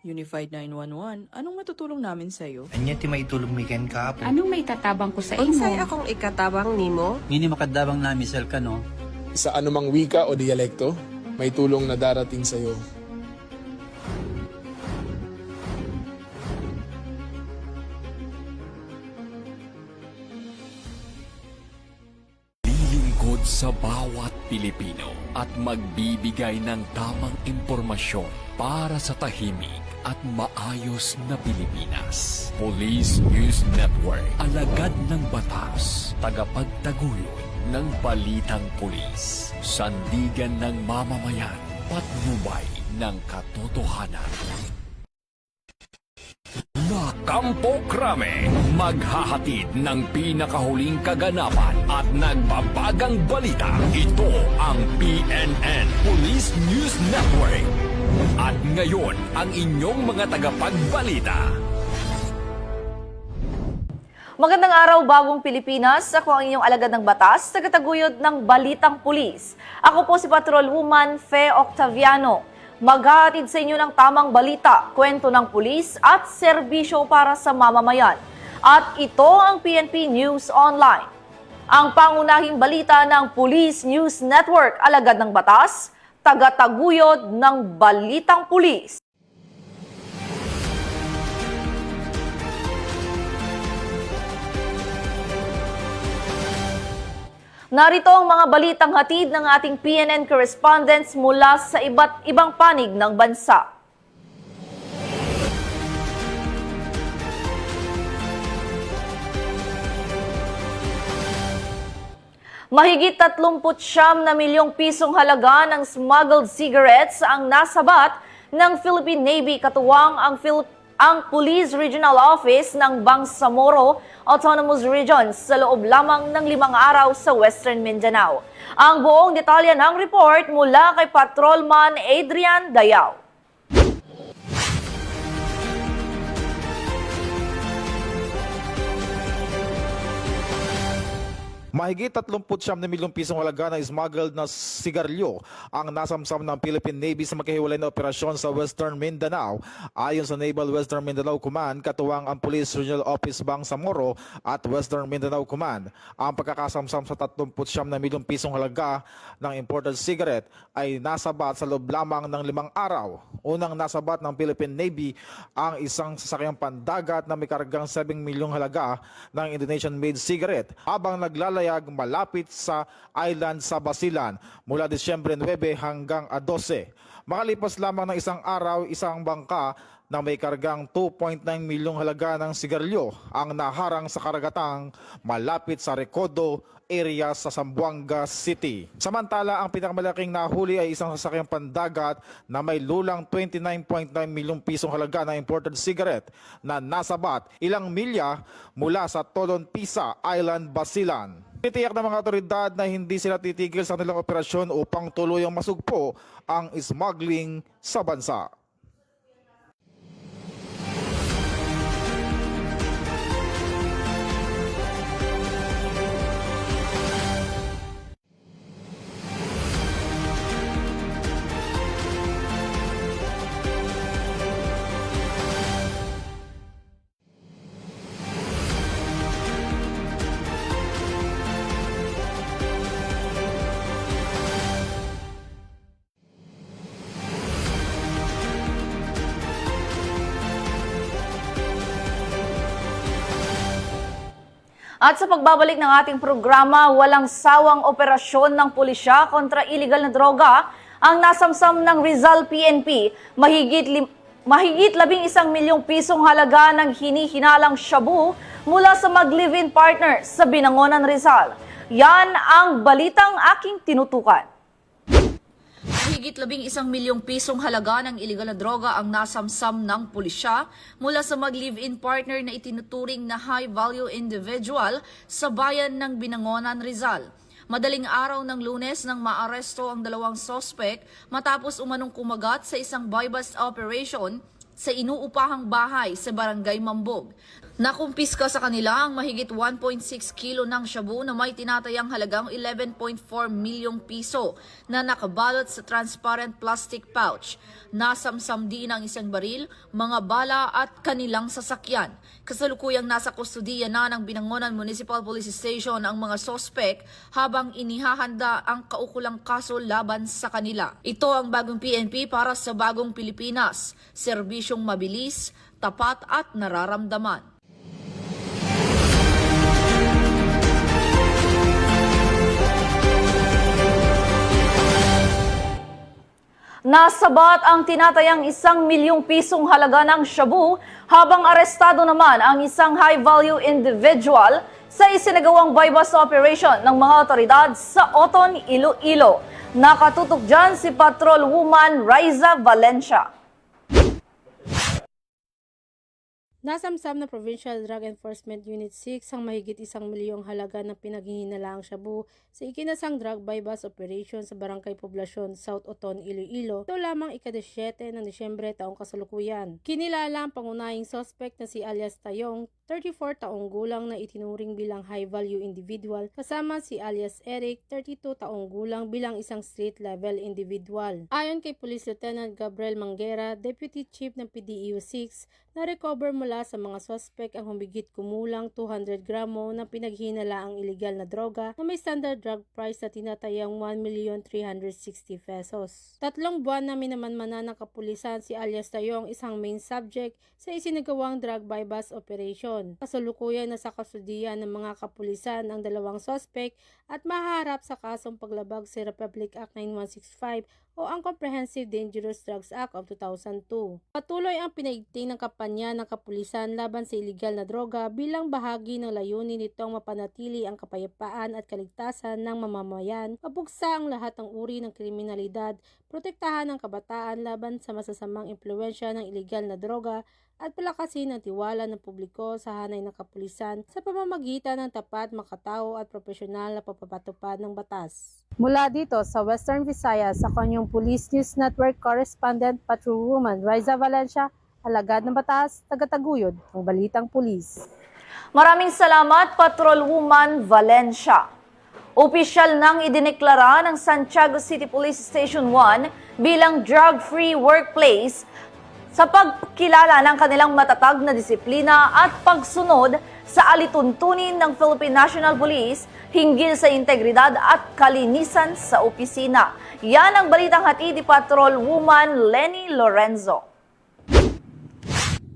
Unified 911, anong matutulong namin sa'yo? Anya ti maitulong mi ken kahapon. Anong may tatabang ko sa Unsay imo? akong ikatabang nimo? Ngini makadabang na misal ka no. Sa anumang wika o dialekto, may tulong na darating sa iyo. Lilingkod sa bawat Pilipino at magbibigay ng tamang impormasyon para sa tahimik at maayos na Pilipinas. Police News Network, alagad ng batas, tagapagtaguyod ng balitang pulis, sandigan ng mamamayan, patnubay ng katotohanan. La Campo Crame, maghahatid ng pinakahuling kaganapan at nagbabagang balita. Ito ang PNN Police News Network. At ngayon, ang inyong mga tagapagbalita. Magandang araw, bagong Pilipinas. Ako ang inyong alagad ng batas, tagataguyod ng Balitang Pulis. Ako po si Patrol Woman Fe Octaviano. Maghahatid sa inyo ng tamang balita, kwento ng pulis at serbisyo para sa mamamayan. At ito ang PNP News Online. Ang pangunahing balita ng Police News Network, alagad ng batas, tagataguyod ng Balitang Pulis. Narito ang mga balitang hatid ng ating PNN correspondents mula sa iba't ibang panig ng bansa. Mahigit 39 na milyong pisong halaga ng smuggled cigarettes ang nasabat ng Philippine Navy katuwang ang Police Regional Office ng Bangsamoro Autonomous Region sa loob lamang ng 5 araw sa Western Mindanao. Ang buong detalye ng report mula kay Patrolman Adrian Dayao. Mahigit 39 na milyong pisong halaga na smuggled na sigarilyo ang nasamsam ng Philippine Navy sa magkahiwalay na operasyon sa Western Mindanao. Ayon sa Naval Western Mindanao Command, katuwang ang Police Regional Office Bangsamoro at Western Mindanao Command. Ang pagkakasamsam sa 39 na milyong pisong halaga ng imported cigarette ay nasabat sa loob lamang ng 5 araw. Unang nasabat ng Philippine Navy ang isang sasakyang pandagat na may kargang 7 milyong halaga ng Indonesian-made cigarette habang naglalayag malapit sa island sa Basilan mula Disyembre 9 hanggang 12. Makalipas lamang ng isang araw, isang bangka na may kargang 2.9 milyong halaga ng sigarilyo ang naharang sa karagatang malapit sa Recodo area sa Zamboanga City. Samantala, ang pinakamalaking nahuli ay isang sasakyang pandagat na may lulang 29.9 milyong pisong halaga ng imported cigarette na nasabat ilang milya mula sa Tolonpisa Island, Basilan. Titiyak ng mga otoridad na hindi sila titigil sa kanilang operasyon upang tuluyang masugpo ang smuggling sa bansa. At sa pagbabalik ng ating programa, walang sawang operasyon ng pulisya kontra illegal na droga ang nasamsam ng Rizal PNP. Mahigit 11 milyong pisong halaga ng hinihinalang shabu mula sa mag-live-in partner sa Binangonan, Rizal. Yan ang balitang aking tinutukan. Mahigit 11 milyong pisong halaga ng iligal na droga ang nasamsam ng pulisya mula sa mag-live-in partner na itinuturing na high-value individual sa bayan ng Binangonan, Rizal. Madaling araw ng Lunes nang maaresto ang 2 sospek matapos umanong kumagat sa isang buy-bust operation sa inuupahang bahay sa Barangay Mambog. Nakumpiska sa kanila ang mahigit 1.6 kilo ng shabu na may tinatayang halagang 11.4 milyong piso na nakabalot sa transparent plastic pouch. Nasamsam din ang isang baril, mga bala at kanilang sasakyan. Kasalukuyang nasa kustudiya na ng Binangonan Municipal Police Station ang mga sospek habang inihahanda ang kaukulang kaso laban sa kanila. Ito ang bagong PNP para sa bagong Pilipinas, serbisyong mabilis, tapat at nararamdaman. Nasabat ang tinatayang 1 milyong pisong halaga ng shabu habang arestado naman ang isang high-value individual sa isinagawang bypass operation ng mga otoridad sa Oton, Iloilo. Nakatutok dyan si Patrol Woman Riza Valencia. Nasamsam ng Provincial Drug Enforcement Unit 6 ang mahigit 1 milyong halaga ng pinaghihinalaang shabu sa ikinasang drug bypass operation sa Barangay Poblasyon, South Oton, Iloilo. Ito lamang ika-7 ng Disyembre taong kasalukuyan. Kinilala ang pangunahing suspect na si alias Tayong, 34 taong gulang na itinuring bilang high-value individual, kasama si alias Eric, 32 taong gulang bilang isang street-level individual. Ayon kay Police Lieutenant Gabriel Manguera, Deputy Chief ng PDEU 6, na-recover mula sa mga suspect ang humigit kumulang 200 gramo ng pinaghinalaang iligal na droga na may standard drug price na tinatayang 1,360,000 pesos. 3 buwan na minamanmana ng kapulisan si alias Tayong, isang main subject sa isinagawang drug bypass operation. Kasalukuyan na sa kasudian ng mga kapulisan ang 2 suspect at mahaharap sa kasong paglabag sa Republic Act 9165 o ang Comprehensive Dangerous Drugs Act of 2002. Patuloy ang pinaigting ng kampanya ng kapulisan laban sa iligal na droga bilang bahagi ng layunin nitong mapanatili ang kapayapaan at kaligtasan ng mamamayan, mabuksa ang lahat ng uri ng kriminalidad, protektahan ang kabataan laban sa masasamang impluwensya ng iligal na droga at palakasin ang tiwala ng publiko sa hanay ng kapulisan sa pamamagitan ng tapat, makatao at profesional na pagpapatupad ng batas. Mula dito sa Western Visayas, sa kanyang Police News Network Correspondent Patrolwoman Riza Valencia, alagad ng batas, tagataguyod ng Balitang Pulis. Maraming salamat, Patrolwoman Valencia. Opisyal nang idineklara ng Santiago City Police Station 1 bilang drug-free workplace sa pagkilala ng kanilang matatag na disiplina at pagsunod sa alituntunin ng Philippine National Police hinggil sa integridad at kalinisan sa opisina. Yan ang balitang hatid ni Patrol Woman Lenny Lorenzo.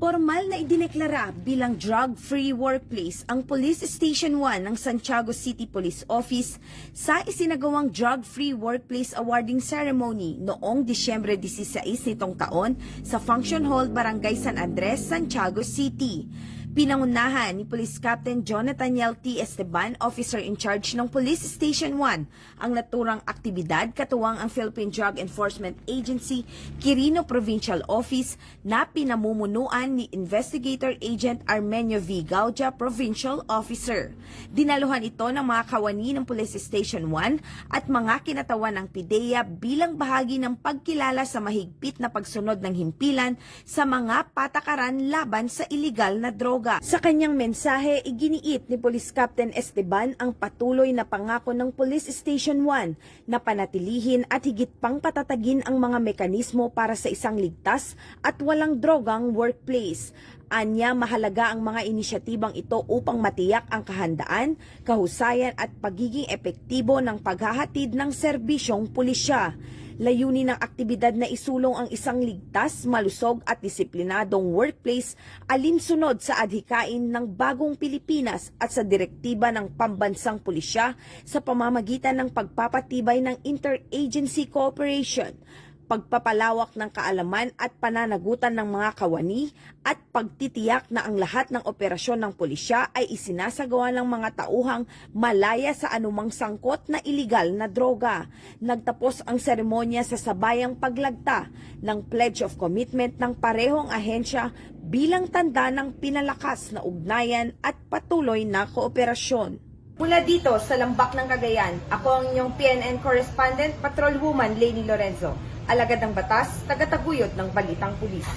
Formal na idineklara bilang drug-free workplace ang Police Station 1 ng Santiago City Police Office sa isinagawang Drug-Free Workplace Awarding Ceremony noong Disyembre 16 nitong taon sa Function Hall, Barangay San Andres, Santiago City. Pinangunahan ni Police Captain Jonathan T. Esteban, Officer in Charge ng Police Station 1, ang naturang aktibidad katuwang ang Philippine Drug Enforcement Agency, Quirino Provincial Office na pinamumunuan ni Investigator Agent Armenio V. Gaudia, Provincial Officer. Dinaluhan ito ng mga kawani ng Police Station 1 at mga kinatawan ng PIDEA bilang bahagi ng pagkilala sa mahigpit na pagsunod ng himpilan sa mga patakaran laban sa iligal na droga. Sa kanyang mensahe, iginiit ni Police Captain Esteban ang patuloy na pangako ng Police Station 1 na panatilihin at higit pang patatagin ang mga mekanismo para sa isang ligtas at walang drogang workplace. Anya, mahalaga ang mga inisyatibang ito upang matiyak ang kahandaan, kahusayan at pagiging epektibo ng paghahatid ng serbisyong pulisya. Layunin ng aktibidad na isulong ang isang ligtas, malusog at disiplinadong workplace alinsunod sa adhikain ng bagong Pilipinas at sa direktiba ng pambansang pulisya sa pamamagitan ng pagpapatibay ng interagency cooperation, pagpapalawak ng kaalaman at pananagutan ng mga kawani at pagtitiyak na ang lahat ng operasyon ng pulisya ay isinasagawa ng mga tauhang malaya sa anumang sangkot na iligal na droga. Nagtapos ang seremonya sa sabayang paglagta ng Pledge of Commitment ng parehong ahensya bilang tanda ng pinalakas na ugnayan at patuloy na kooperasyon. Mula dito sa Lambak ng Cagayan, ako ang inyong PNN Correspondent, Patrolwoman Lenny Lorenzo. Alagad ng batas, tagataguyod ng Balitang Pulis.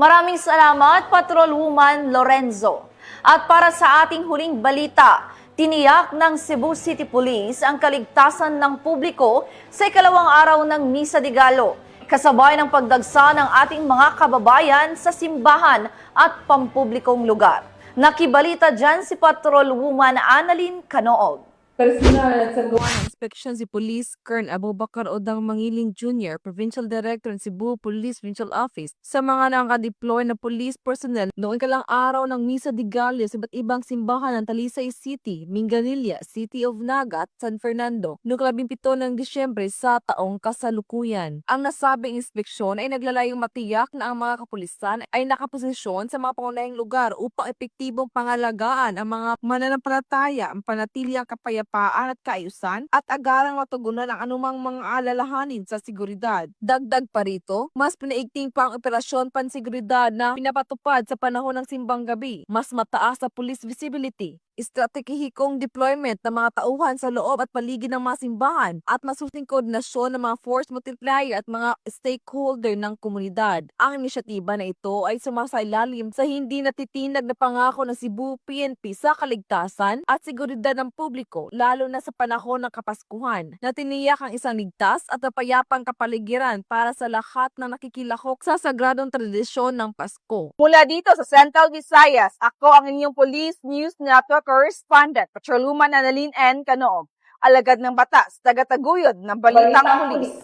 Maraming salamat, Patrolwoman Lorenzo. At para sa ating huling balita, tiniyak ng Cebu City Police ang kaligtasan ng publiko sa ikalawang araw ng Misa de Gallo, kasabay ng pagdagsa ng ating mga kababayan sa simbahan at pampublikong lugar. Nakibalita dyan si Patrolwoman Annalyn Canoog. Personal sa gawa ng inspeksyon si Police Colonel Abubakar Odang Mangiling Jr., Provincial Director ng Cebu Police Provincial Office, sa mga nakadeploy na police personnel noong ikalang araw ng Misa de Gallo sa iba't ibang simbahan ng Talisay City, Minganilla, City of Naga at San Fernando noong 17 ng Disyembre sa taong kasalukuyan. Ang nasabing inspeksyon ay naglalayong matiyak na ang mga kapulisan ay nakaposisyon sa mga pangunahing lugar upang epektibong pangalagaan ang mga mananampalataya, ang panatiliang kapayapaan at kaayusan at agarang matugunan ang anumang mga alalahanin sa seguridad. Dagdag pa rito, mas pinaigting pa ang operasyon panseguridad na pinapatupad sa panahon ng simbang gabi. Mas mataas sa police visibility, estratehikong deployment ng mga tauhan sa loob at paligid ng mga simbahan at masusing koordinasyon ng mga force multiplier at mga stakeholder ng komunidad. Ang inisyatiba na ito ay sumasailalim sa hindi natitinag na pangako ng Cebu PNP sa kaligtasan at seguridad ng publiko, lalo na sa panahon ng Kapaskuhan, na tiniyak ang isang ligtas at mapayapang kapaligiran para sa lahat ng nakikilahok sa sagradong tradisyon ng Pasko. Mula dito sa Central Visayas, ako ang inyong Police News Network Correspondent, Patrolwoman Annalyn N. Canoog, alagad ng batas, tagataguyod ng Balitang Pulis.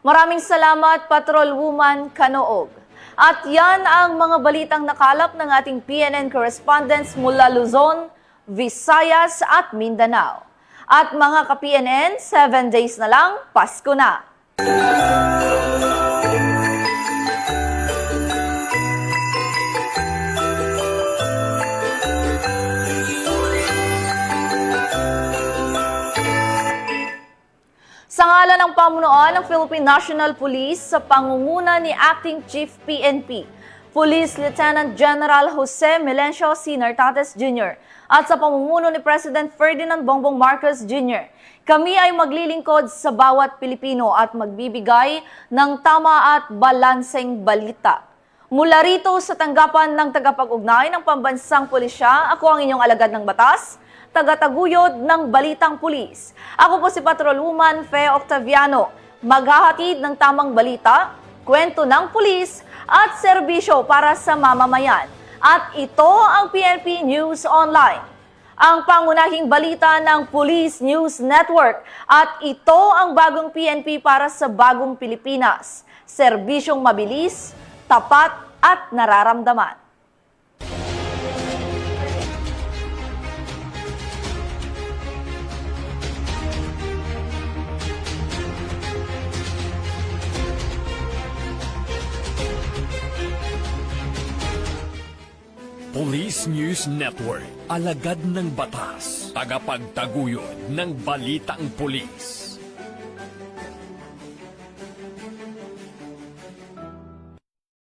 Maraming salamat, Patrolwoman Canoog. At yan ang mga balitang nakalap ng ating PNN correspondents mula Luzon, Visayas at Mindanao. At mga ka-PNN, 7 days na lang, Pasko na! Sa ngalan ng pamunuan ng Philippine National Police sa pangunguna ni Acting Chief PNP, Police Lieutenant General Jose Melencio C. Nartates Jr. at sa pamumuno ni President Ferdinand Bongbong Marcos Jr., kami ay maglilingkod sa bawat Pilipino at magbibigay ng tama at balanseng balita. Mula rito sa tanggapan ng tagapag-ugnay ng Pambansang Pulisya, ako ang inyong alagad ng batas, tagataguyod ng Balitang Pulis. Ako po si Patrolwoman Fe Octaviano, maghahatid ng tamang balita, kwento ng pulis at serbisyo para sa mamamayan. At ito ang PNP News Online, ang pangunahing balita ng Police News Network. At ito ang bagong PNP para sa bagong Pilipinas. Serbisyong mabilis, tapat at nararamdaman. Police News Network, alagad ng batas, tagapagtaguyod ng Balitang Pulis.